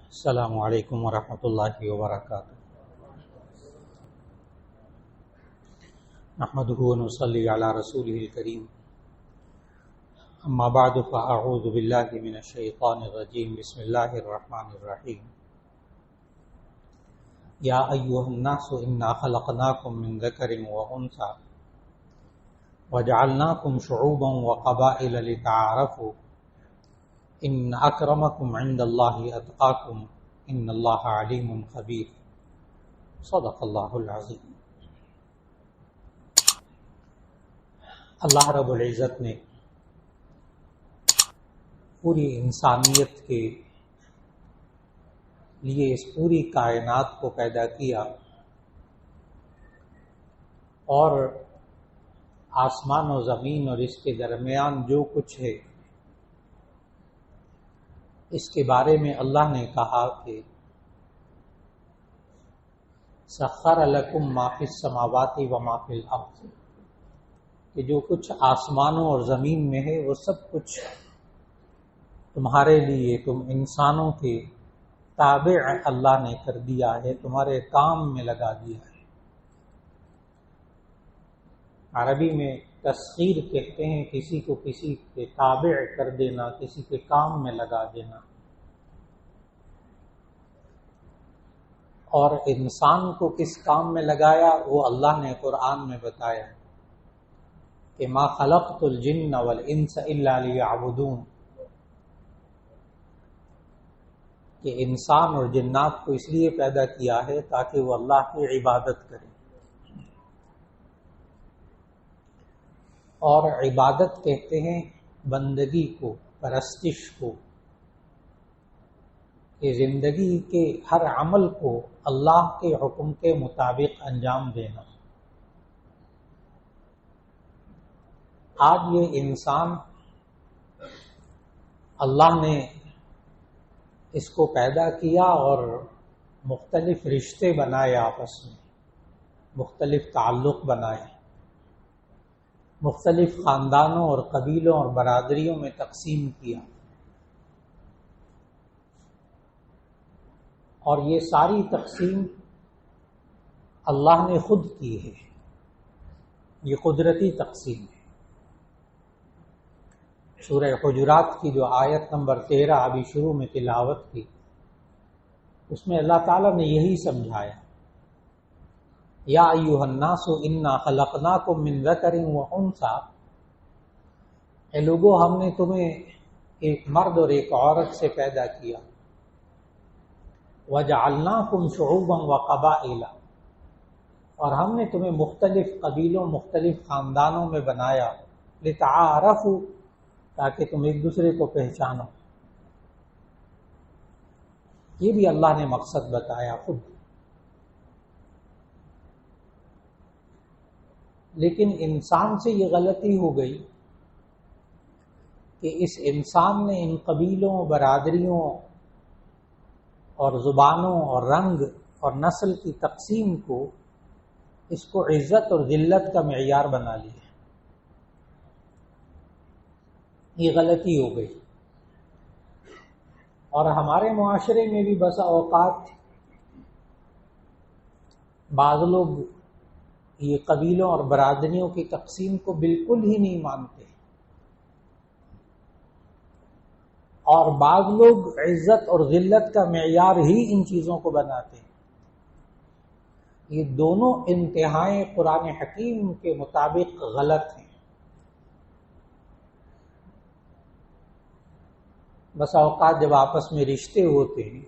السلام علیکم ورحمۃ اللہ وبرکاتہ۔ نحمده ونصلی علی رسولہ الکریم، اما بعد فاعوذ باللہ من الشیطان الرجیم، بسم اللہ الرحمن الرحیم۔ یا ایھا الناس انا خلقناکم من ذکر وانثی وجعلناکم شعوبا وقبائل لتعارفوا ان اکرمکم عند اللہ اتقاکم ان اللہ علیم خبیر۔ صدق اللہ العظیم۔ اللہ رب العزت نے پوری انسانیت کے لیے اس پوری کائنات کو پیدا کیا اور آسمان و زمین اور اس کے درمیان جو کچھ ہے اس کے بارے میں اللہ نے کہا کہ سخر لکم ما فی السماوات و ما فی الارض، کہ جو کچھ آسمانوں اور زمین میں ہے وہ سب کچھ تمہارے لیے، تم انسانوں کے تابع اللہ نے کر دیا ہے، تمہارے کام میں لگا دیا ہے۔ عربی میں تسخیر کہتے ہیں کسی کو کسی کے تابع کر دینا، کسی کے کام میں لگا دینا۔ اور انسان کو کس کام میں لگایا وہ اللہ نے قرآن میں بتایا کہ ما خلقت الجن والانس الا لیعبدون، کہ انسان اور جنات کو اس لیے پیدا کیا ہے تاکہ وہ اللہ کی عبادت کریں۔ اور عبادت کہتے ہیں بندگی کو، پرستش کو، کہ زندگی کے ہر عمل کو اللہ کے حکم کے مطابق انجام دینا۔ آج یہ انسان اللہ نے اس کو پیدا کیا اور مختلف رشتے بنائے، آپس میں مختلف تعلق بنائے، مختلف خاندانوں اور قبیلوں اور برادریوں میں تقسیم کیا، اور یہ ساری تقسیم اللہ نے خود کی ہے، یہ قدرتی تقسیم ہے۔ سورہ حجرات کی جو آیت نمبر 13 ابھی شروع میں تلاوت کی، اس میں اللہ تعالیٰ نے یہی سمجھایا، یا ایھا الناس انا خلقناکم من ذکر وانثی، اے لوگو ہم نے تمہیں ایک مرد اور ایک عورت سے پیدا کیا، وجعلناکم شعوبا وقبائل، اور ہم نے تمہیں مختلف قبیلوں، مختلف خاندانوں میں بنایا، لتعارفوا، تاکہ تم ایک دوسرے کو پہچانو۔ یہ بھی اللہ نے مقصد بتایا خود۔ لیکن انسان سے یہ غلطی ہو گئی کہ اس انسان نے ان قبیلوں، برادریوں اور زبانوں اور رنگ اور نسل کی تقسیم کو، اس کو عزت اور ذلت کا معیار بنا لیا۔ یہ غلطی ہو گئی، اور ہمارے معاشرے میں بھی بسا اوقات بعض لوگ یہ قبیلوں اور برادریوں کی تقسیم کو بالکل ہی نہیں مانتے، اور بعض لوگ عزت اور ذلت کا معیار ہی ان چیزوں کو بناتے ہیں۔ یہ دونوں انتہائیں قرآن حکیم کے مطابق غلط ہیں۔ بسا اوقات جب آپس میں رشتے ہوتے ہیں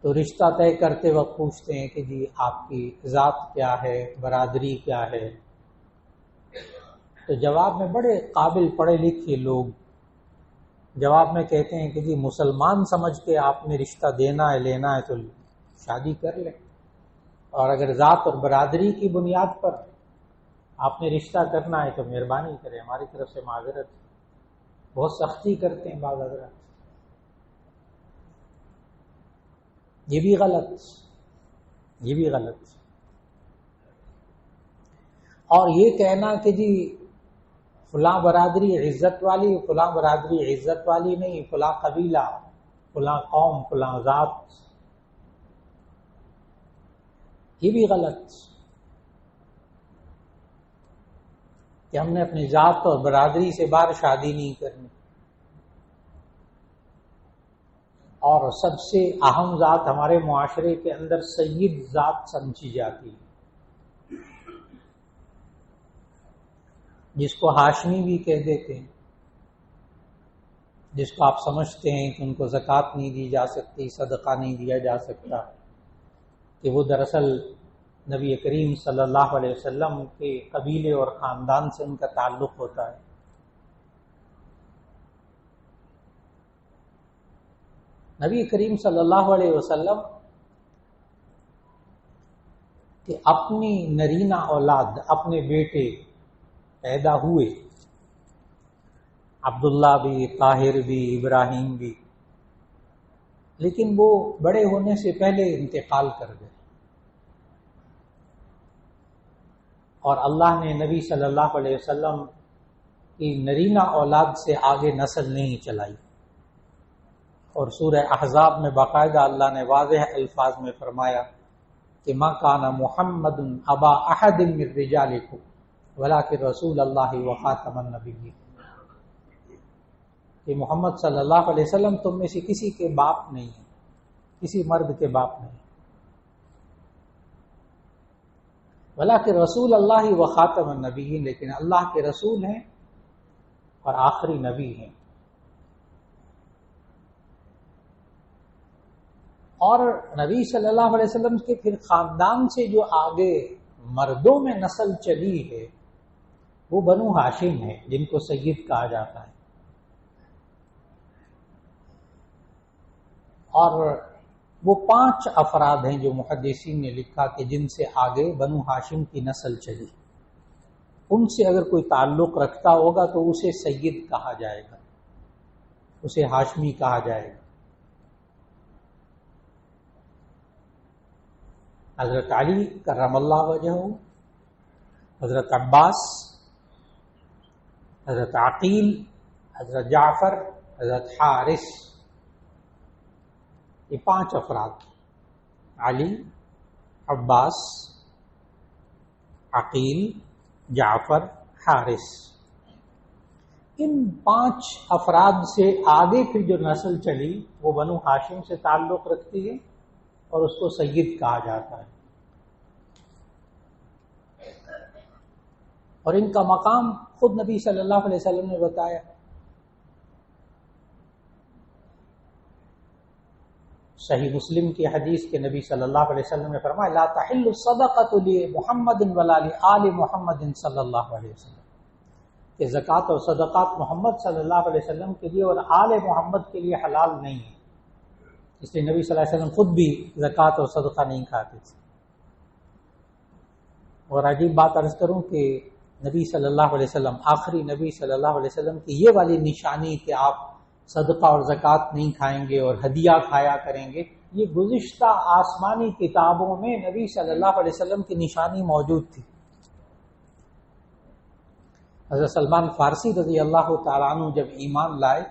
تو رشتہ طے کرتے وقت پوچھتے ہیں کہ جی آپ کی ذات کیا ہے، برادری کیا ہے، تو جواب میں بڑے قابل پڑھے لکھے لوگ جواب میں کہتے ہیں کہ جی مسلمان سمجھ کے آپ نے رشتہ دینا ہے، لینا ہے تو شادی کر لیں، اور اگر ذات اور برادری کی بنیاد پر آپ نے رشتہ کرنا ہے تو مہربانی کریں، ہماری طرف سے معذرت۔ بہت سختی کرتے ہیں بعض حضرات۔ یہ بھی غلط، یہ بھی غلط۔ اور یہ کہنا کہ جی فلاں برادری عزت والی، فلاں برادری عزت والی نہیں، فلاں قبیلہ فلاں قوم فلاں ذات، یہ بھی غلط کہ ہم نے اپنی ذات اور برادری سے باہر شادی نہیں کرنی، اور سب سے اہم ذات ہمارے معاشرے کے اندر سید ذات سمجھی جاتی ہے، جس کو ہاشمی بھی کہہ دیتے ہیں، جس کو آپ سمجھتے ہیں کہ ان کو زکوٰۃ نہیں دی جا سکتی، صدقہ نہیں دیا جا سکتا، کہ وہ دراصل نبی کریم صلی اللہ علیہ وسلم کے قبیلے اور خاندان سے ان کا تعلق ہوتا ہے۔ نبی کریم صلی اللہ علیہ وسلم کہ اپنی نرینہ اولاد، اپنے بیٹے پیدا ہوئے، عبداللہ بھی، طاہر بھی، ابراہیم بھی، لیکن وہ بڑے ہونے سے پہلے انتقال کر گئے، اور اللہ نے نبی صلی اللہ علیہ وسلم کی نرینہ اولاد سے آگے نسل نہیں چلائی، اور سورہ احزاب میں باقاعدہ اللہ نے واضح الفاظ میں فرمایا کہ ما کان محمد ابا احد من رجالکم ولکن رسول اللہ وخاتم النبیین، کہ محمد صلی اللہ علیہ وسلم تم میں سے کسی کے باپ نہیں ہے، کسی مرد کے باپ نہیں، ولیکن رسول اللہ وخاتم النبیین، لیکن اللہ کے رسول ہیں اور آخری نبی ہیں۔ اور نبی صلی اللہ علیہ وسلم کے پھر خاندان سے جو آگے مردوں میں نسل چلی ہے وہ بنو ہاشم ہے، جن کو سید کہا جاتا ہے، اور وہ 5 افراد ہیں جو محدثین نے لکھا کہ جن سے آگے بنو ہاشم کی نسل چلی، ان سے اگر کوئی تعلق رکھتا ہوگا تو اسے سید کہا جائے گا، اسے ہاشمی کہا جائے گا۔ حضرت علی کرم اللہ وجہہ، حضرت عباس، حضرت عقیل، حضرت جعفر، حضرت حارث، یہ 5 افراد، علی، عباس، عقیل، جعفر، حارث، ان 5 افراد سے آگے پھر جو نسل چلی وہ بنو ہاشم سے تعلق رکھتی ہے اور اس کو سید کہا جاتا ہے، اور ان کا مقام خود نبی صلی اللہ علیہ وسلم نے بتایا۔ صحیح مسلم کی حدیث کے نبی صلی اللہ علیہ وسلم نے فرمایا لا تحل الصدقۃ لمحمد ولا لآل محمد صلی اللہ علیہ وسلم، کہ زکوٰۃ اور صدقات محمد صلی اللہ علیہ وسلم کے لیے اور آل محمد کے لیے حلال نہیں ہے، اس لیے نبی صلی اللہ علیہ وسلم خود بھی زکوٰۃ اور صدقہ نہیں کھاتے تھے۔ اور عجیب بات عرض کروں کہ نبی صلی اللہ علیہ وسلم، آخری نبی صلی اللہ علیہ وسلم کی یہ والی نشانی کہ آپ صدقہ اور زکوٰۃ نہیں کھائیں گے اور ہدیہ کھایا کریں گے، یہ گزشتہ آسمانی کتابوں میں نبی صلی اللہ علیہ وسلم کی نشانی موجود تھی۔ حضرت سلمان فارسی رضی اللہ تعالیٰ عنہ جب ایمان لائے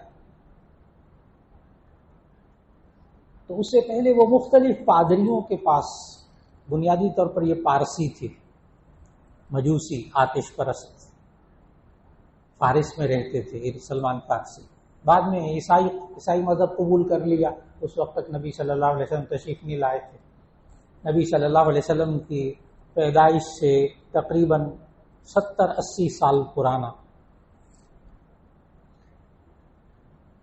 تو اس سے پہلے وہ مختلف پادریوں کے پاس، بنیادی طور پر یہ پارسی تھے، مجوسی، آتش پرست، فارس میں رہتے تھے سلمان فارسی، بعد میں عیسائی مذہب قبول کر لیا، اس وقت تک نبی صلی اللہ علیہ وسلم تشریف نہیں لائے تھے۔ نبی صلی اللہ علیہ وسلم کی پیدائش سے تقریباً 70-80 سال پرانا،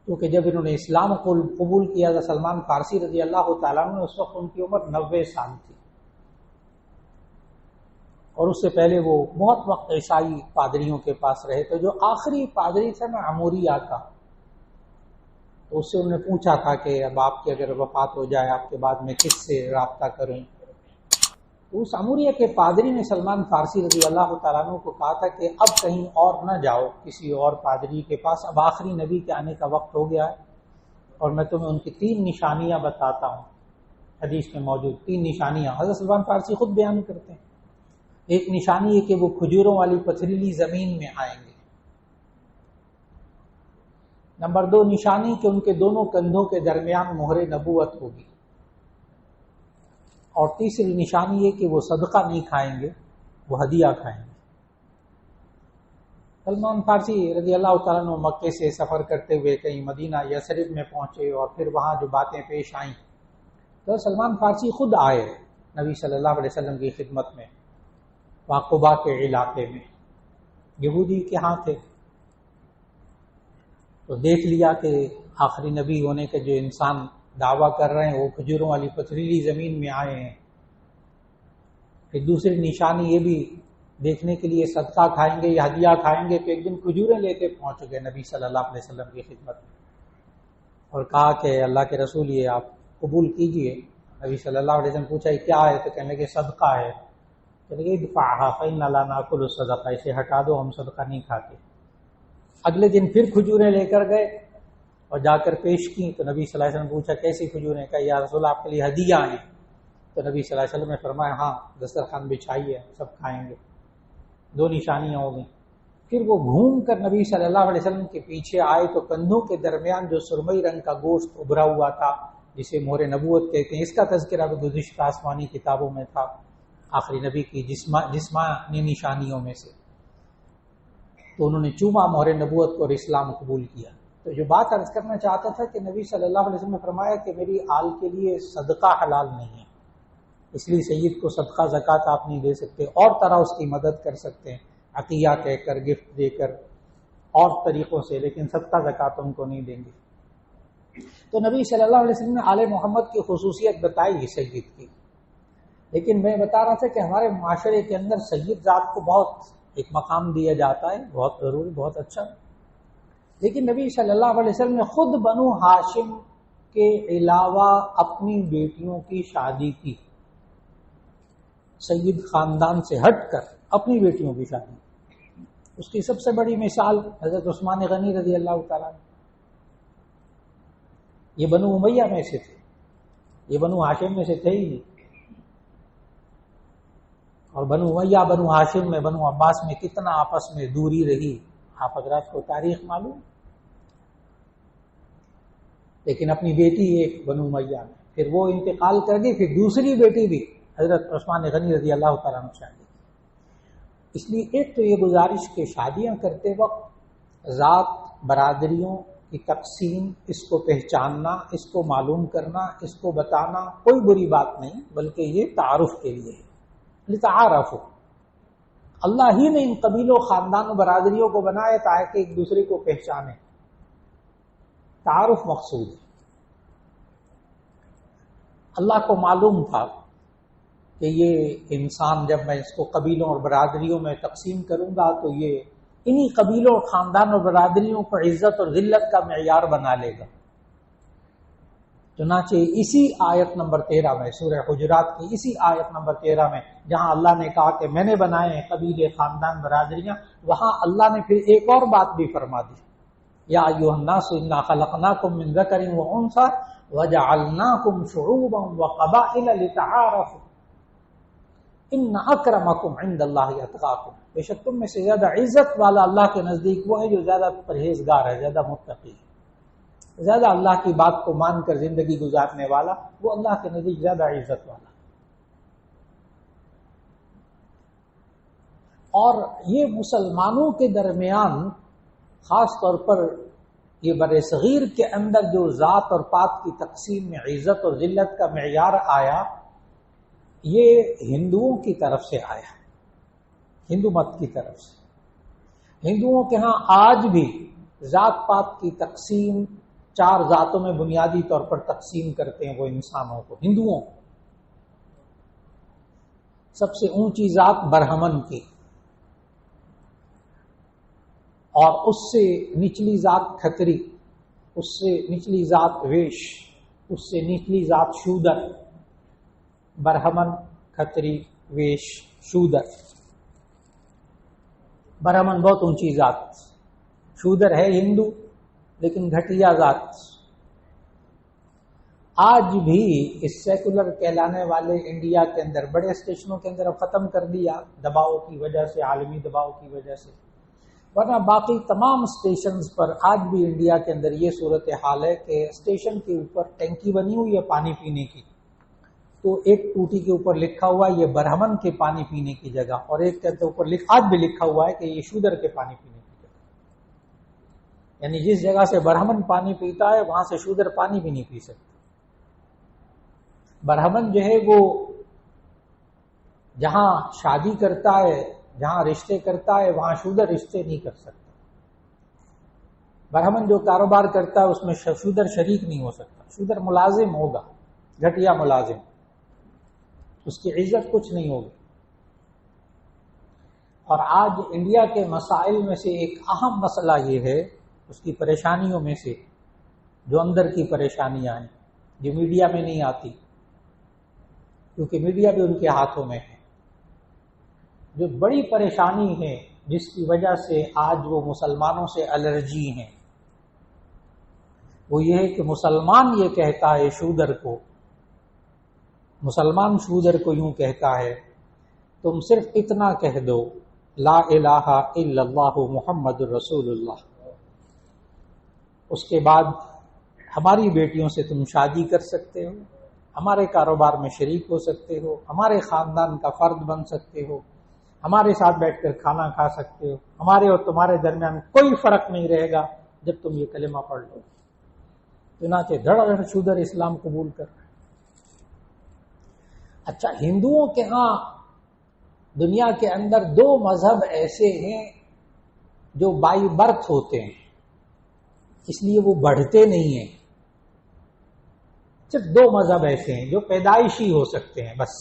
کیونکہ جب انہوں نے اسلام کو قبول کیا تھا سلمان فارسی رضی اللہ تعالیٰ عنہ، اس وقت ان کی عمر 90 سال تھی، اور اس سے پہلے وہ بہت وقت عیسائی پادریوں کے پاس رہے تھے۔ جو آخری پادری تھا نا عموریہ کا، تو اس سے انہوں نے پوچھا تھا کہ اب آپ کی اگر وفات ہو جائے آپ کے بعد میں کس سے رابطہ کروں، تو اس عموریہ کے پادری نے سلمان فارسی رضی اللہ تعالیٰ عنہ کو کہا تھا کہ اب کہیں اور نہ جاؤ کسی اور پادری کے پاس، اب آخری نبی کے آنے کا وقت ہو گیا ہے، اور میں تمہیں ان کی 3 نشانیاں بتاتا ہوں، حدیث میں موجود 3 نشانیاں حضرت سلمان فارسی خود بیان کرتے ہیں۔ ایک نشانی ہے کہ وہ کھجوروں والی پتھریلی زمین میں آئیں گے، نمبر 2 نشانی کہ ان کے دونوں کندھوں کے درمیان مہر نبوت ہوگی، اور تیسری نشانی یہ کہ وہ صدقہ نہیں کھائیں گے، وہ ہدیہ کھائیں گے۔ سلمان فارسی رضی اللہ تعالیٰ عنہ مکے سے سفر کرتے ہوئے کہیں مدینہ یثرب میں پہنچے، اور پھر وہاں جو باتیں پیش آئیں تو سلمان فارسی خود آئے نبی صلی اللہ علیہ وسلم کی خدمت میں، وہاں قباء کے علاقے میں یہودی کے ہاں تھے، تو دیکھ لیا کہ آخری نبی ہونے کے جو انسان دعویٰ کر رہے ہیں وہ کھجوروں والی پتھریلی زمین میں آئے ہیں۔ پھر دوسری نشانی یہ بھی دیکھنے کے لیے صدقہ کھائیں گے یا ہدیہ کھائیں گے، کہ ایک دن کھجوریں لے کے پہنچ گئے نبی صلی اللہ علیہ وسلم کی خدمت میں اور کہا کہ اللہ کے رسول یہ آپ قبول کیجئے۔ نبی صلی اللہ علیہ وسلم پوچھا یہ کیا ہے؟ تو کہنے لگے صدقہ ہے۔ کہنے لگے ادفعها فإنا لا نأكل الصدقہ، اسے ہٹا دو، ہم صدقہ نہیں کھاتے۔ اگلے دن پھر کھجوریں لے کر گئے اور جا کر پیش کی، تو نبی صلی اللہ علیہ وسلم نے پوچھا کیسی کھجوریں؟ کہا یا رسول آپ کے لیے ہدیہ ہیں۔ تو نبی صلی اللہ علیہ وسلم نے فرمایا ہاں دسترخوان بچھائیے، سب کھائیں گے۔ 2 نشانیاں ہو گئیں۔ پھر وہ گھوم کر نبی صلی اللہ علیہ وسلم کے پیچھے آئے تو کندھوں کے درمیان جو سرمئی رنگ کا گوشت ابھرا ہوا تھا جسے مہر نبوت کہتے ہیں، اس کا تذکرہ بھی گزشتہ آسمانی کتابوں میں تھا، آخری نبی کی جسمانی نشانیوں میں سے۔ تو انہوں نے چوما مہر نبوت کو اور اسلام قبول کیا۔ تو جو بات عرض کرنا چاہتا تھا کہ نبی صلی اللہ علیہ وسلم نے فرمایا کہ میری آل کے لیے صدقہ حلال نہیں ہے، اس لیے سید کو صدقہ زکوٰۃ آپ نہیں دے سکتے، اور طرح اس کی مدد کر سکتے ہیں، عطیہ کہہ کر، گفٹ دے کر، اور طریقوں سے، لیکن صدقہ زکوٰۃ ان کو نہیں دیں گے۔ تو نبی صلی اللہ علیہ وسلم نے آل محمد کی خصوصیت بتائی سید کی، لیکن میں بتا رہا تھا کہ ہمارے معاشرے کے اندر سید ذات کو بہت ایک مقام دیا جاتا ہے، بہت ضروری، بہت اچھا، لیکن نبی صلی اللہ علیہ وسلم نے خود بنو ہاشم کے علاوہ اپنی بیٹیوں کی شادی کی، سید خاندان سے ہٹ کر اپنی بیٹیوں کی شادی۔ اس کی سب سے بڑی مثال حضرت عثمان غنی رضی اللہ تعالیٰ عنہ، یہ بنو امیہ میں سے تھے، یہ بنو ہاشم میں سے تھے ہی نہیں۔ اور بنو امیہ بنو ہاشم میں، بنو عباس میں کتنا آپس میں دوری رہی، آپ حضرات کو تاریخ معلوم، لیکن اپنی بیٹی ایک بنو امیہ میں، پھر وہ انتقال کر گئی، پھر دوسری بیٹی بھی حضرت عثمان غنی رضی اللہ تعالیٰ عنہ شادی۔ اس لیے ایک تو یہ گزارش کہ شادیاں کرتے وقت ذات برادریوں کی تقسیم، اس کو پہچاننا، اس کو معلوم کرنا، اس کو بتانا کوئی بری بات نہیں، بلکہ یہ تعارف کے لیے ہے، لتعارفوا۔ اللہ ہی نے ان قبیلوں، خاندانوں، برادریوں کو بنایا تاکہ ایک دوسرے کو پہچانے، تعارف مقصود ہے۔ اللہ کو معلوم تھا کہ یہ انسان جب میں اس کو قبیلوں اور برادریوں میں تقسیم کروں گا تو یہ انہی قبیلوں اور خاندان اور برادریوں کو عزت اور ذلت کا معیار بنا لے گا۔ چنانچہ اسی آیت نمبر 13 میں، سورہ حجرات کی اسی آیت نمبر 13 میں جہاں اللہ نے کہا کہ میں نے بنائے ہیں قبیلے، خاندان، برادریاں، وہاں اللہ نے پھر ایک اور بات بھی فرما دی، یا ایھا الناس انا خلقناکم من ذکر وانثی وجعلناکم شعوبا وقبائل لتعارفوا ان اکرمکم عند اللہ اتقاکم، بے شک تم میں سے زیادہ عزت والا اللہ کے نزدیک وہ ہے جو زیادہ پرہیزگار ہے، زیادہ متقی ہے، زیادہ اللہ کی بات کو مان کر زندگی گزارنے والا، وہ اللہ کے نزدیک زیادہ عزت والا۔ اور یہ مسلمانوں کے درمیان خاص طور پر یہ بر صغیر کے اندر جو ذات اور پات کی تقسیم میں عزت اور ذلت کا معیار آیا، یہ ہندوؤں کی طرف سے آیا، ہندو مت کی طرف سے۔ ہندوؤں کے ہاں آج بھی ذات پات کی تقسیم 4 ذاتوں میں بنیادی طور پر تقسیم کرتے ہیں وہ انسانوں کو، ہندوؤں کو۔ سب سے اونچی ذات برہمن کی، اور اس سے نچلی ذات کھتری، اس سے نچلی ذات ویش، اس سے نچلی ذات شودر، برہمن، کھتری، ویش، شودر۔ برہمن بہت اونچی ذات، شودر ہے ہندو لیکن گھٹیا ذات۔ آج بھی اس سیکولر کہلانے والے انڈیا کے اندر بڑے اسٹیشنوں کے اندر اب ختم کر دیا دباؤ کی وجہ سے، عالمی دباؤ کی وجہ سے، ورنہ باقی تمام اسٹیشنز پر آج بھی انڈیا کے اندر یہ صورتحال ہے کہ اسٹیشن کے اوپر ٹینکی بنی ہوئی ہے پانی پینے کی، تو ایک ٹوٹی کے اوپر لکھا ہوا ہے یہ برہمن کے پانی پینے کی جگہ، اور ایک کے اوپر آج بھی لکھا ہوا ہے کہ یہ شودر کے پانی پینے کی جگہ، یعنی جس جگہ سے برہمن پانی پیتا ہے وہاں سے شودر پانی بھی نہیں پی سکتا۔ برہمن جو ہے وہ جہاں شادی کرتا ہے، جہاں رشتے کرتا ہے، وہاں شودر رشتے نہیں کر سکتا۔ برہمن جو کاروبار کرتا ہے اس میں شودر شریک نہیں ہو سکتا، شودر ملازم ہوگا، گھٹیا ملازم، اس کی عزت کچھ نہیں ہوگی۔ اور آج انڈیا کے مسائل میں سے ایک اہم مسئلہ یہ ہے، اس کی پریشانیوں میں سے جو اندر کی پریشانیاں ہیں جو میڈیا میں نہیں آتی، کیونکہ میڈیا بھی ان کے ہاتھوں میں ہے، جو بڑی پریشانی ہے جس کی وجہ سے آج وہ مسلمانوں سے الرجی ہیں، وہ یہ ہے کہ مسلمان یہ کہتا ہے شودر کو، مسلمان شودر کو یوں کہتا ہے تم صرف اتنا کہہ دو لا الہ الا اللہ محمد الرسول اللہ، اس کے بعد ہماری بیٹیوں سے تم شادی کر سکتے ہو، ہمارے کاروبار میں شریک ہو سکتے ہو، ہمارے خاندان کا فرد بن سکتے ہو، ہمارے ساتھ بیٹھ کر کھانا کھا سکتے ہو، ہمارے اور تمہارے درمیان کوئی فرق نہیں رہے گا جب تم یہ کلمہ پڑھ لو۔ چنانچہ دھڑ دھڑ شودر اسلام قبول کر رہے۔ اچھا، ہندوؤں کے ہاں دنیا کے اندر دو مذہب ایسے ہیں جو بائی برتھ ہوتے ہیں، اس لیے وہ بڑھتے نہیں ہیں۔ صرف دو مذہب ایسے ہیں جو پیدائشی ہو سکتے ہیں، بس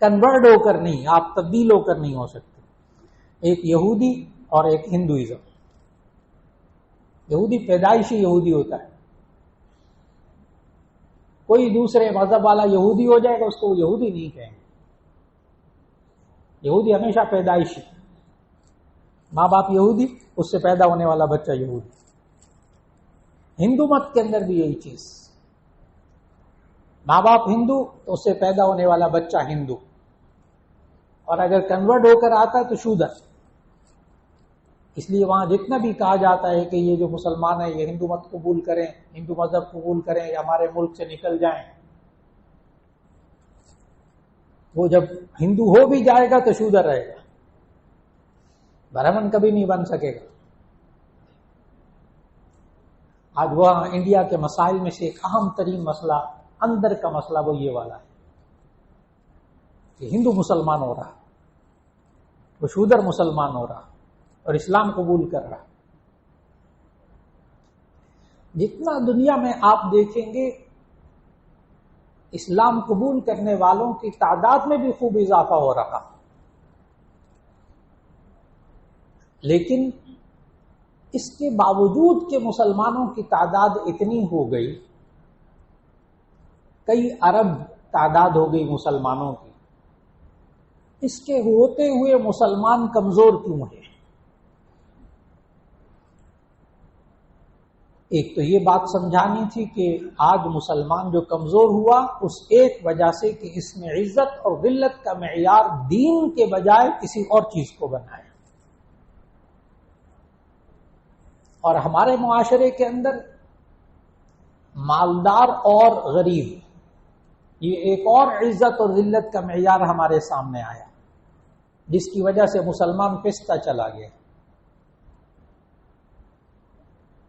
کنورٹ ہو کر نہیں، آپ تبدیل ہو کر نہیں ہو سکتے، ایک یہودی اور ایک ہندوازم۔ یہودی پیدائشی یہودی ہوتا ہے، کوئی دوسرے مذہب والا یہودی ہو جائے گا اس کو وہ یہودی نہیں کہیں گے، یہودی ہمیشہ پیدائشی، ماں باپ یہودی، اس سے پیدا ہونے والا بچہ یہودی۔ ہندو مت کے اندر بھی یہی چیز، ماں باپ ہندو تو اس سے پیدا ہونے والا بچہ ہندو، اور اگر کنورٹ ہو کر آتا ہے تو شودر۔ اس لیے وہاں جتنا بھی کہا جاتا ہے کہ یہ جو مسلمان ہیں یہ ہندو مت قبول کریں، ہندو مذہب قبول کریں یا ہمارے ملک سے نکل جائیں، وہ جب ہندو ہو بھی جائے گا تو شودر رہے گا، برہمن کبھی نہیں بن سکے گا۔ آج وہاں انڈیا کے مسائل میں سے ایک اہم ترین مسئلہ، اندر کا مسئلہ، وہ یہ والا ہے کہ ہندو مسلمان ہو رہا، وہ شودر مسلمان ہو رہا اور اسلام قبول کر رہا۔ جتنا دنیا میں آپ دیکھیں گے اسلام قبول کرنے والوں کی تعداد میں بھی خوب اضافہ ہو رہا، لیکن اس کے باوجود کہ مسلمانوں کی تعداد اتنی ہو گئی، کئی ارب تعداد ہو گئی مسلمانوں کی، اس کے ہوتے ہوئے مسلمان کمزور کیوں ہیں؟ ایک تو یہ بات سمجھانی تھی کہ آج مسلمان جو کمزور ہوا اس ایک وجہ سے کہ اس میں عزت اور ذلت کا معیار دین کے بجائے کسی اور چیز کو بنایا، اور ہمارے معاشرے کے اندر مالدار اور غریب، یہ ایک اور عزت اور ذلت کا معیار ہمارے سامنے آیا، جس کی وجہ سے مسلمان پستا چلا گیا۔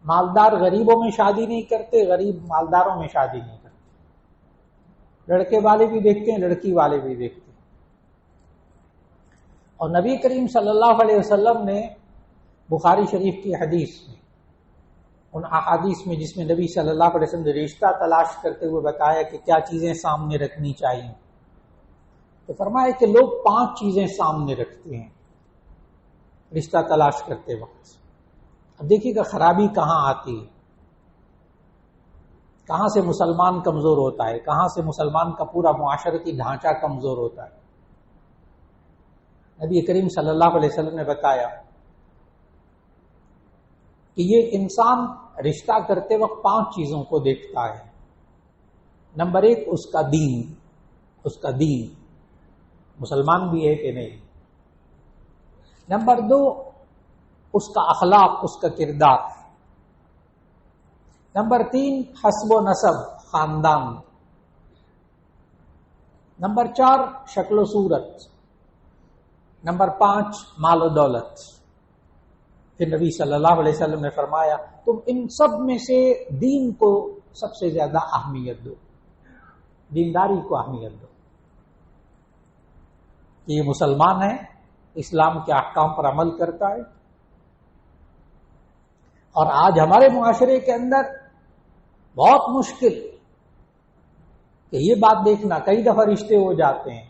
مالدار غریبوں میں شادی نہیں کرتے، غریب مالداروں میں شادی نہیں کرتے، لڑکے والے بھی دیکھتے ہیں، لڑکی والے بھی دیکھتے ہیں۔ اور نبی کریم صلی اللہ علیہ وسلم نے بخاری شریف کی حدیث میں، ان احادیث میں جس میں نبی صلی اللہ علیہ وسلم نے رشتہ تلاش کرتے ہوئے بتایا کہ کیا چیزیں سامنے رکھنی چاہیے، تو فرمایا کہ لوگ 5 چیزیں سامنے رکھتے ہیں رشتہ تلاش کرتے وقت۔ اب دیکھیے گا خرابی کہاں آتی ہے، کہاں سے مسلمان کمزور ہوتا ہے، کہاں سے مسلمان کا پورا معاشرتی ڈھانچہ کمزور ہوتا ہے۔ نبی کریم صلی اللہ علیہ وسلم نے بتایا کہ یہ انسان رشتہ کرتے وقت 5 چیزوں کو دیکھتا ہے۔ نمبر 1 اس کا دین، اس کا دین مسلمان بھی ہے کہ نہیں۔ نمبر 2 اس کا اخلاق، اس کا کردار۔ نمبر 3 حسب و نسب، خاندان۔ نمبر 4 شکل و صورت۔ نمبر 5 مال و دولت۔ پھر نبی صلی اللہ علیہ وسلم نے فرمایا تم ان سب میں سے دین کو سب سے زیادہ اہمیت دو، دینداری کو اہمیت دو، کہ یہ مسلمان ہے، اسلام کے احکام پر عمل کرتا ہے۔ اور آج ہمارے معاشرے کے اندر بہت مشکل کہ یہ بات دیکھنا، کئی دفعہ رشتے ہو جاتے ہیں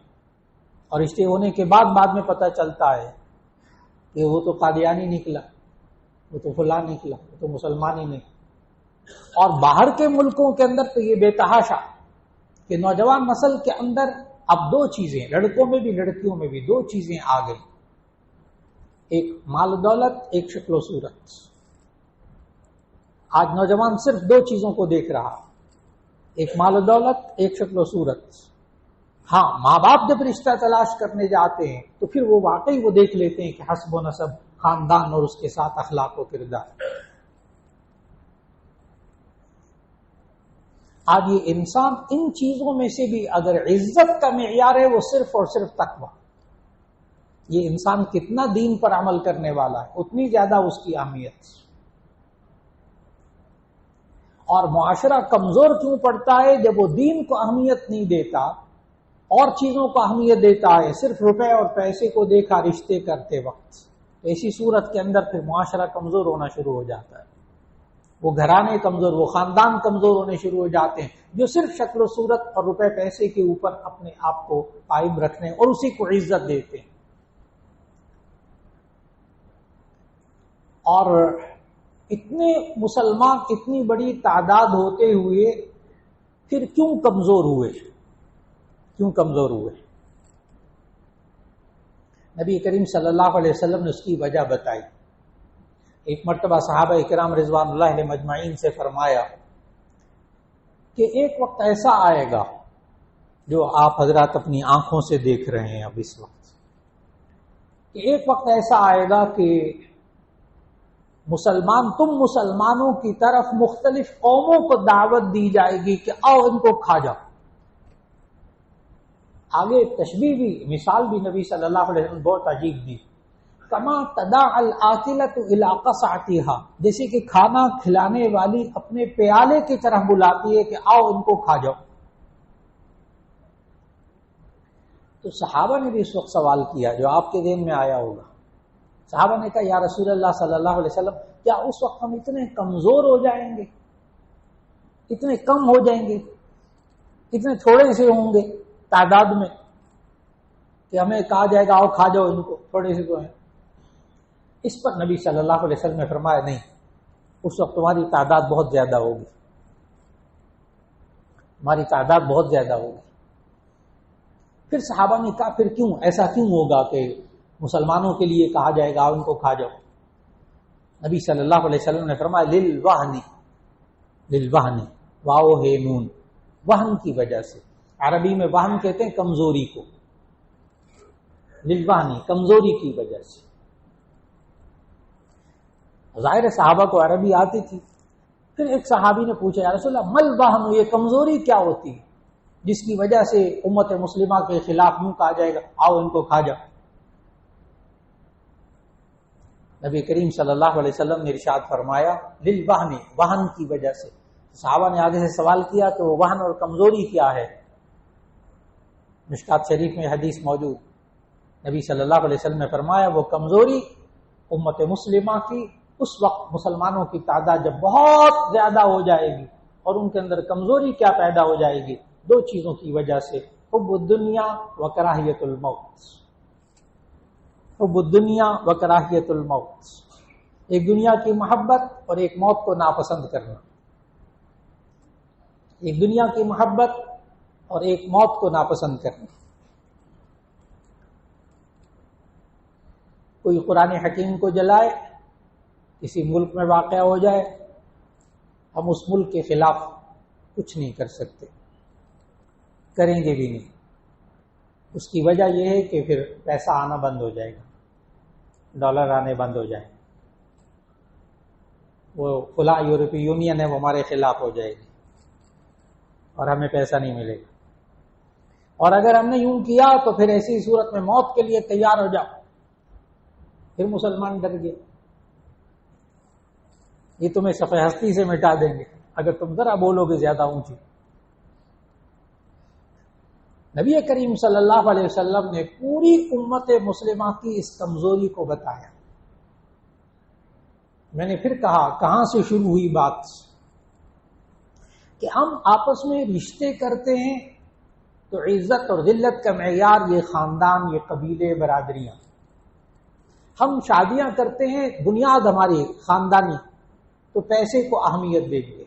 اور رشتے ہونے کے بعد میں پتہ چلتا ہے کہ وہ تو قادیانی نکلا، وہ تو فلاں نکلا، وہ تو مسلمان ہی نہیں۔ اور باہر کے ملکوں کے اندر تو یہ بے تحاشا کہ نوجوان نسل کے اندر اب 2 چیزیں، لڑکوں میں بھی لڑکیوں میں بھی 2 چیزیں آ گئی، ایک مال و دولت، ایک شکل و صورت۔ آج نوجوان صرف 2 چیزوں کو دیکھ رہا، ایک مال و دولت، ایک شکل و صورت۔ ہاں، ماں باپ جب رشتہ تلاش کرنے جاتے ہیں تو پھر وہ واقعی وہ دیکھ لیتے ہیں کہ حسب و نسب، خاندان اور اس کے ساتھ اخلاق و کردار۔ آج یہ انسان ان چیزوں میں سے بھی اگر عزت کا معیار ہے وہ صرف اور صرف تقویٰ، یہ انسان کتنا دین پر عمل کرنے والا ہے اتنی زیادہ اس کی اہمیت۔ اور معاشرہ کمزور کیوں پڑتا ہے؟ جب وہ دین کو اہمیت نہیں دیتا اور چیزوں کو اہمیت دیتا ہے، صرف روپے اور پیسے کو دیکھا رشتے کرتے وقت، تو ایسی صورت کے اندر پھر معاشرہ کمزور ہونا شروع ہو جاتا ہے، وہ گھرانے کمزور، وہ خاندان کمزور ہونے شروع ہو جاتے ہیں جو صرف شکل و صورت اور روپے پیسے کے اوپر اپنے آپ کو قائم رکھنے اور اسی کو عزت دیتے ہیں۔ اور اتنے مسلمان اتنی بڑی تعداد ہوتے ہوئے پھر کیوں کمزور ہوئے؟ کیوں کمزور ہوئے؟ نبی کریم صلی اللہ علیہ وسلم نے اس کی وجہ بتائی۔ ایک مرتبہ صحابہ کرام رضوان اللہ علیہ مجمعین سے فرمایا کہ ایک وقت ایسا آئے گا جو آپ حضرات اپنی آنکھوں سے دیکھ رہے ہیں اب اس وقت، کہ ایک وقت ایسا آئے گا کہ تم مسلمانوں کی طرف مختلف قوموں کو دعوت دی جائے گی کہ آؤ ان کو کھا جاؤ۔ آگے تشبیہ بھی، مثال بھی نبی صلی اللہ علیہ وسلم بہت عجیب دی، کما تداع الآکلۃ الی قصعتھا، جیسے کہ کھانا کھلانے والی اپنے پیالے کی طرف بلاتی ہے کہ آؤ ان کو کھا جاؤ۔ تو صحابہ نے بھی اس وقت سوال کیا جو آپ کے ذہن میں آیا ہوگا۔ صحابہ نے کہا یا رسول اللہ صلی اللہ علیہ وسلم، کیا اس وقت ہم اتنے کمزور ہو جائیں گے، اتنے کم ہو جائیں گے، اتنے تھوڑے سے ہوں گے تعداد میں کہ ہمیں کہا جائے گا آؤ کھا جاؤ ان کو، تھوڑے سے تو ہیں؟ اس پر نبی صلی اللہ علیہ وسلم نے فرمایا نہیں، اس وقت تمہاری تعداد بہت زیادہ ہوگی، ہماری تعداد بہت زیادہ ہوگی۔ پھر صحابہ نے کہا پھر کیوں ایسا کیوں ہوگا کہ مسلمانوں کے لیے کہا جائے گا ان کو کھا جاؤ؟ نبی صلی اللہ علیہ وسلم نے فرمایا للوہن، واو ہے نون، وہن کی وجہ سے، عربی میں وہن کہتے ہیں کمزوری کو، للوہن کمزوری کی وجہ سے۔ ظاہر صحابہ کو عربی آتی تھی۔ پھر ایک صحابی نے پوچھا یا رسول اللہ مل وہن، یہ کمزوری کیا ہوتی ہے جس کی وجہ سے امت مسلمہ کے خلاف یوں کہا جائے گا آؤ ان کو کھا جاؤ؟ نبی کریم صلی اللہ علیہ وسلم نے ارشاد فرمایا للوہن، وہن کی وجہ سے۔ صحابہ نے آگے سے سوال کیا کہ وہ وہن اور کمزوری کیا ہے؟ مشکات شریف میں حدیث موجود، نبی صلی اللہ علیہ وسلم نے فرمایا وہ کمزوری امت مسلمہ کی اس وقت مسلمانوں کی تعداد جب بہت زیادہ ہو جائے گی، اور ان کے اندر کمزوری کیا پیدا ہو جائے گی؟ 2 چیزوں کی وجہ سے، حب الدنیا و کراہیت الموت، حب الدنیا و کراہیت الموت، ایک دنیا کی محبت اور ایک موت کو ناپسند کرنا، ایک دنیا کی محبت اور ایک موت کو ناپسند کرنا۔ کوئی قرآن حکیم کو جلائے، کسی ملک میں واقع ہو جائے، ہم اس ملک کے خلاف کچھ نہیں کر سکتے، کریں گے بھی نہیں۔ اس کی وجہ یہ ہے کہ پھر پیسہ آنا بند ہو جائے گا، ڈالر آنے بند ہو جائیں، وہ فلاں یورپی یونین ہے وہ ہمارے خلاف ہو جائے گی اور ہمیں پیسہ نہیں ملے گا، اور اگر ہم نے یوں کیا تو پھر ایسی صورت میں موت کے لیے تیار ہو جاؤ. پھر مسلمان ڈر گئے، یہ تمہیں صفحہ ہستی سے مٹا دیں گے اگر تم ذرا بولو گے زیادہ اونچی. نبی کریم صلی اللہ علیہ وسلم نے پوری امت مسلمہ کی اس کمزوری کو بتایا. میں نے پھر کہا کہاں سے شروع ہوئی بات کہ ہم آپس میں رشتے کرتے ہیں تو عزت اور ذلت کا معیار یہ خاندان، یہ قبیلے، برادریاں. ہم شادیاں کرتے ہیں، بنیاد ہماری خاندانی، تو پیسے کو اہمیت دیں گے،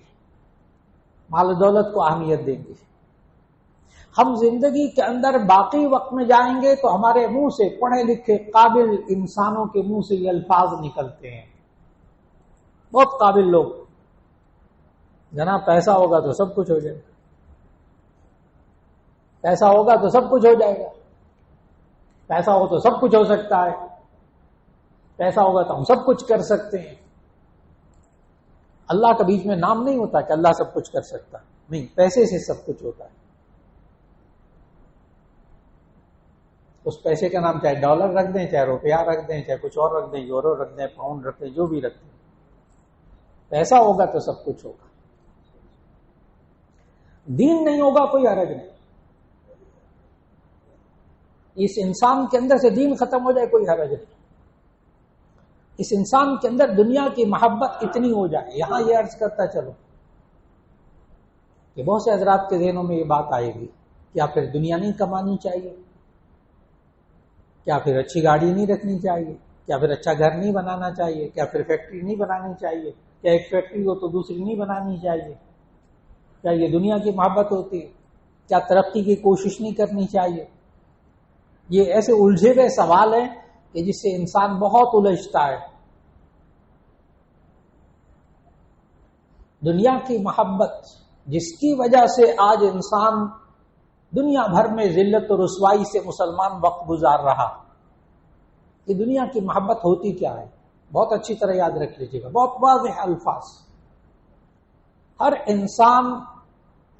مال و دولت کو اہمیت دیں گے. ہم زندگی کے اندر باقی وقت میں جائیں گے تو ہمارے منہ سے، پڑھے لکھے قابل انسانوں کے منہ سے یہ الفاظ نکلتے ہیں، بہت قابل لوگ، جناب پیسہ ہوگا تو سب کچھ ہو جائے گا، پیسہ ہوگا تو سب کچھ ہو جائے گا، پیسہ ہو تو سب کچھ ہو سکتا ہے، پیسہ ہوگا تو ہم سب کچھ کر سکتے ہیں. اللہ کا بیچ میں نام نہیں ہوتا کہ اللہ سب کچھ کر سکتا، نہیں، پیسے سے سب کچھ ہوتا ہے. اس پیسے کا نام چاہے ڈالر رکھ دیں، چاہے روپیہ رکھ دیں، چاہے کچھ اور رکھ دیں، یورو رکھ دیں، پاؤنڈ رکھ دیں، جو بھی رکھ دیں، پیسہ ہوگا تو سب کچھ ہوگا. دین نہیں ہوگا کوئی حرج نہیں. اس انسان کے اندر سے دین ختم ہو جائے کوئی حرج نہیں. اس انسان کے اندر دنیا کی محبت اتنی ہو جائے. یہاں یہ عرض کرتا چلو کہ بہت سے حضرات کے ذہنوں میں یہ بات آئے گی، کیا پھر دنیا نہیں کمانی چاہیے؟ کیا پھر اچھی گاڑی نہیں رکھنی چاہیے؟ کیا پھر اچھا گھر نہیں بنانا چاہیے؟ کیا پھر فیکٹری نہیں بنانی چاہیے؟ کیا ایک فیکٹری ہو تو دوسری نہیں بنانی چاہیے؟ کیا یہ دنیا کی محبت ہوتی ہے؟ کیا ترقی کی کوشش نہیں کرنی چاہیے؟ یہ ایسے الجھے ہوئے سوال ہیں کہ جس سے انسان بہت الجھتا ہے. دنیا کی محبت جس کی وجہ سے آج انسان دنیا بھر میں ذلت و رسوائی سے مسلمان وقت گزار رہا، یہ دنیا کی محبت ہوتی کیا ہے؟ بہت اچھی طرح یاد رکھ لیجیے گا، بہت واضح الفاظ. ہر انسان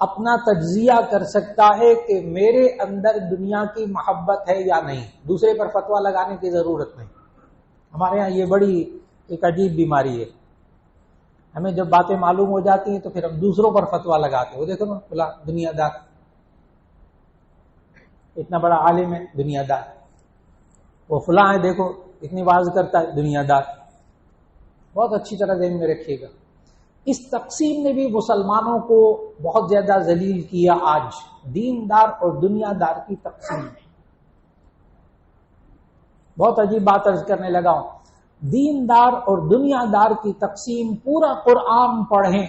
اپنا تجزیہ کر سکتا ہے کہ میرے اندر دنیا کی محبت ہے یا نہیں. دوسرے پر فتویٰ لگانے کی ضرورت نہیں. ہمارے ہاں یہ بڑی ایک عجیب بیماری ہے. ہمیں جب باتیں معلوم ہو جاتی ہیں تو پھر ہم دوسروں پر فتویٰ لگاتے ہیں. وہ دیکھو نا فلاں دنیا دار، اتنا بڑا عالم ہے، دنیا دار. وہ فلاں ہے، دیکھو اتنی واز کرتا ہے، دنیا دار. بہت اچھی طرح ذہن میں رکھیے گا، اس تقسیم نے بھی مسلمانوں کو بہت زیادہ ذلیل کیا. آج دیندار اور دنیا دار کی تقسیم ہے. بہت عجیب بات عرض کرنے لگا ہوں. دیندار اور دنیا دار کی تقسیم پورا قرآن پڑھیں،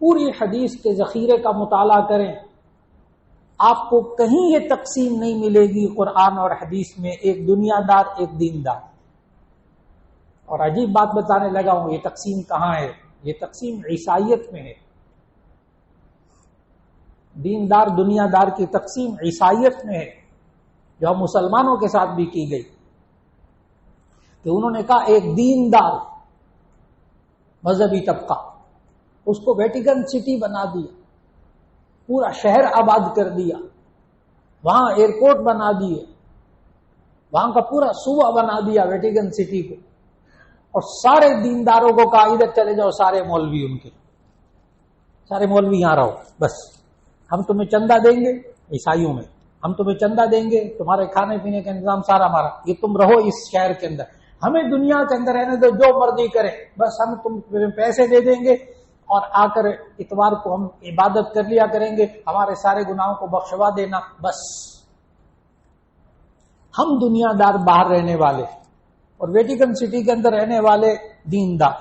پوری حدیث کے ذخیرے کا مطالعہ کریں، آپ کو کہیں یہ تقسیم نہیں ملے گی قرآن اور حدیث میں، ایک دنیا دار ایک دیندار. اور عجیب بات بتانے لگا ہوں، یہ تقسیم کہاں ہے؟ یہ تقسیم عیسائیت میں ہے. دیندار دنیا دار کی تقسیم عیسائیت میں ہے، جو ہم مسلمانوں کے ساتھ بھی کی گئی، کہ انہوں نے کہا ایک دیندار مذہبی طبقہ، اس کو ویٹیکن سٹی بنا دیا، پورا شہر آباد کر دیا، وہاں ایئرپورٹ بنا دیے، وہاں کا پورا صوبہ بنا دیا ویٹیکن سٹی کو، اور سارے دینداروں کو کہا ادھر چلے جاؤ، سارے مولوی ان کے، سارے مولوی یہاں رہو، بس ہم تمہیں چندہ دیں گے، عیسائیوں میں ہم تمہیں چندہ دیں گے، تمہارے کھانے پینے کا انتظام سارا ہمارا، یہ تم رہو اس شہر کے اندر، ہمیں دنیا کے اندر رہنے دو، جو مرضی کریں، بس ہم تم پیسے دے دیں گے، اور آ کر اتوار کو ہم عبادت کر لیا کریں گے، ہمارے سارے گناہوں کو بخشوا دینا، بس. ہم دنیا دار باہر رہنے والے اور ویٹیکن سٹی کے اندر رہنے والے دیندار.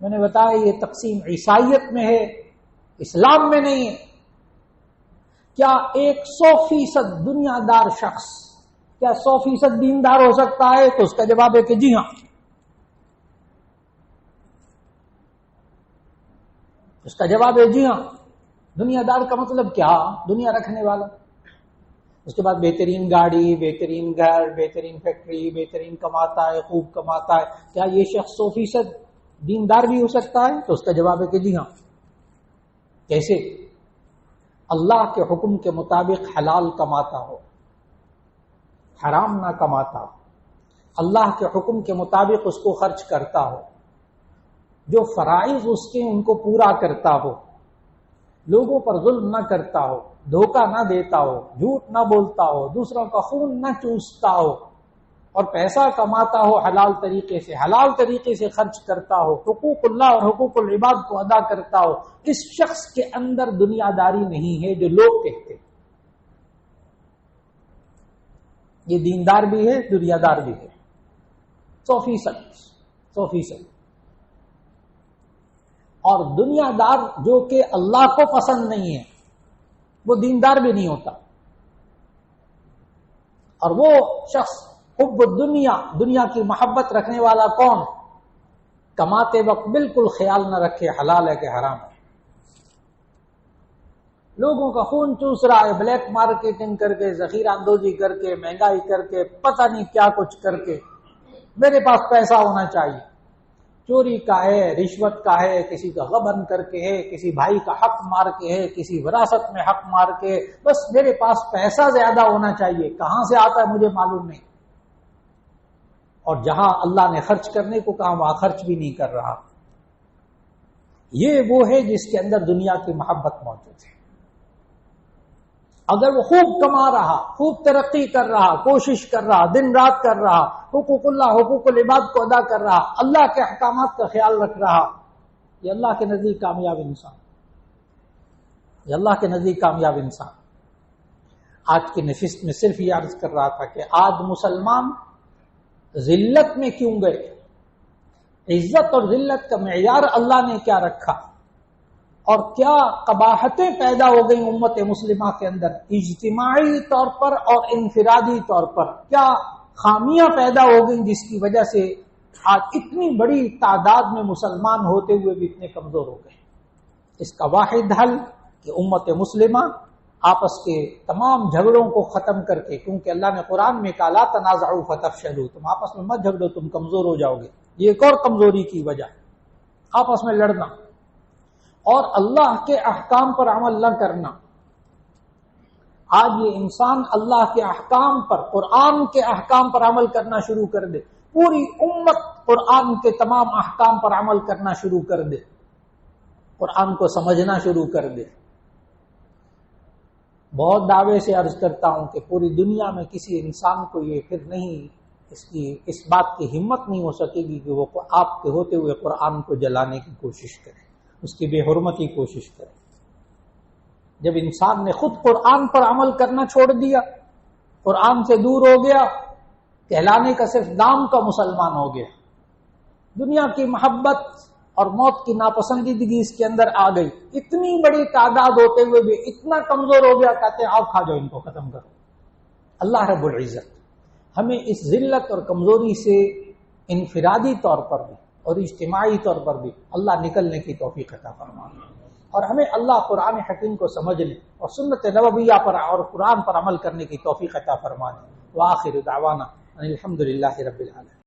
میں نے بتایا یہ تقسیم عیسائیت میں ہے، اسلام میں نہیں ہے. کیا 100% دنیا دار شخص کیا 100% دیندار ہو سکتا ہے؟ تو اس کا جواب ہے کہ جی ہاں. اس کا جواب ہے جی ہاں. دنیا دار کا مطلب کیا؟ دنیا رکھنے والا. اس کے بعد بہترین گاڑی، بہترین گھر، بہترین فیکٹری، بہترین کماتا ہے، خوب کماتا ہے، کیا یہ شخص 100% دیندار بھی ہو سکتا ہے؟ تو اس کا جواب ہے کہ جی ہاں۔ کیسے؟ اللہ کے حکم کے مطابق حلال کماتا ہو، حرام نہ کماتا ہو، اللہ کے حکم کے مطابق اس کو خرچ کرتا ہو، جو فرائض اس کے ان کو پورا کرتا ہو، لوگوں پر ظلم نہ کرتا ہو، دھوکہ نہ دیتا ہو، جھوٹ نہ بولتا ہو، دوسروں کا خون نہ چوستا ہو، اور پیسہ کماتا ہو حلال طریقے سے خرچ کرتا ہو، حقوق اللہ اور حقوق العباد کو ادا کرتا ہو، اس شخص کے اندر دنیا داری نہیں ہے جو لوگ کہتے ہیں۔ یہ دیندار بھی ہے، دنیا دار بھی ہے، 100%۔ اور دنیا دار جو کہ اللہ کو پسند نہیں ہے وہ دیندار بھی نہیں ہوتا۔ اور وہ شخص حب الدنیا، دنیا کی محبت رکھنے والا کون؟ کماتے وقت بالکل خیال نہ رکھے حلال ہے کہ حرام ہے، لوگوں کا خون چوس رہا ہے، بلیک مارکیٹنگ کر کے، ذخیرہ اندوزی کر کے، مہنگائی کر کے، پتہ نہیں کیا کچھ کر کے، میرے پاس پیسہ ہونا چاہیے، چوری کا ہے، رشوت کا ہے، کسی کا غبن کر کے ہے، کسی بھائی کا حق مار کے ہے، کسی وراثت میں حق مار کے، بس میرے پاس پیسہ زیادہ ہونا چاہیے، کہاں سے آتا ہے مجھے معلوم نہیں، اور جہاں اللہ نے خرچ کرنے کو کہا وہاں خرچ بھی نہیں کر رہا۔ یہ وہ ہے جس کے اندر دنیا کی محبت موجود ہے۔ اگر وہ خوب کما رہا، خوب ترقی کر رہا، کوشش کر رہا، دن رات کر رہا، حقوق اللہ حقوق العباد کو ادا کر رہا، اللہ کے احکامات کا خیال رکھ رہا، یہ اللہ کے نزدیک کامیاب انسان، یہ اللہ کے نزدیک کامیاب انسان۔ آج کی نشست میں صرف یہ عرض کر رہا تھا کہ آج مسلمان ذلت میں کیوں گئے، عزت اور ذلت کا معیار اللہ نے کیا رکھا، اور کیا قباحتیں پیدا ہو گئیں امت مسلمہ کے اندر، اجتماعی طور پر اور انفرادی طور پر کیا خامیاں پیدا ہو گئیں جس کی وجہ سے آج اتنی بڑی تعداد میں مسلمان ہوتے ہوئے بھی اتنے کمزور ہو گئے۔ اس کا واحد حل کہ امت مسلمہ آپس کے تمام جھگڑوں کو ختم کر کے، کیونکہ اللہ نے قرآن میں کہا لا تنازعوا فتفشلوا، تم آپس میں مت جھگڑو تم کمزور ہو جاؤ گے، یہ ایک اور کمزوری کی وجہ، آپس میں لڑنا اور اللہ کے احکام پر عمل نہ کرنا۔ آج یہ انسان اللہ کے احکام پر، قرآن کے احکام پر عمل کرنا شروع کر دے، پوری امت قرآن کے تمام احکام پر عمل کرنا شروع کر دے، قرآن کو سمجھنا شروع کر دے۔ بہت دعوے سے عرض کرتا ہوں کہ پوری دنیا میں کسی انسان کو یہ پھر نہیں، اس بات کی ہمت نہیں ہو سکے گی کہ وہ آپ کے ہوتے ہوئے قرآن کو جلانے کی کوشش کرے، اس کی بے حرمتی کوشش کرے۔ جب انسان نے خود قرآن پر عمل کرنا چھوڑ دیا، قرآن سے دور ہو گیا، کہلانے کا صرف نام کا مسلمان ہو گیا، دنیا کی محبت اور موت کی ناپسندیدگی اس کے اندر آ گئی، اتنی بڑی تعداد ہوتے ہوئے بھی اتنا کمزور ہو گیا، کہتے ہیں آؤ کھا جاؤ ان کو ختم کرو۔ اللہ رب العزت ہمیں اس ذلت اور کمزوری سے انفرادی طور پر بھی اور اجتماعی طور پر بھی اللہ نکلنے کی توفیق عطا فرمائے، اور ہمیں اللہ قرآن حکیم کو سمجھنے اور سنت نبویہ پر اور قرآن پر عمل کرنے کی توفیق عطا فرمائے۔ وآخر دعوانا ان الحمد للہ رب العالمین۔